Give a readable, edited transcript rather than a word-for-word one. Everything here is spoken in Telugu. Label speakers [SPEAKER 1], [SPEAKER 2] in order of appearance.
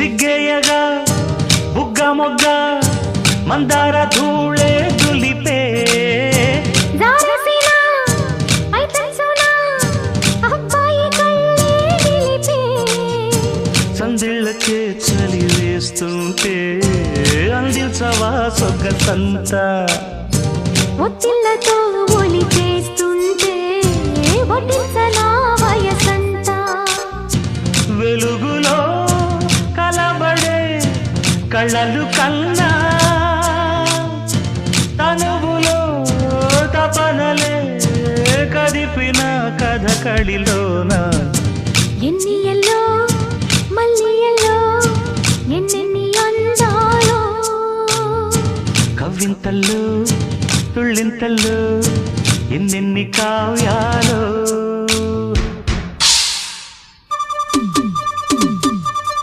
[SPEAKER 1] సిగ్గేయగా బుగ్గ మొగ్గ మందార ధూళే దులిపే సందిళ్ళకే చలి వేస్తుంటే అందించవా సొగ్గసంతా
[SPEAKER 2] ఒత్తిళ్లతో ఒలి చేస్తుంటే ఒట్టించనా వయసంతా
[SPEAKER 1] వెలుగులో కలబడే కళ్ళలు కన్నా తనువులో తపనలే కదిపిన కథ కళిలోన
[SPEAKER 2] ఎన్ని ఎల్లో మళ్ళీ ఎల్లో ఎన్నెన్ని అందాలో
[SPEAKER 1] కవ్వింతల్లో తుళ్ళింతల్లో ఎన్నెన్ని కావ్యాలో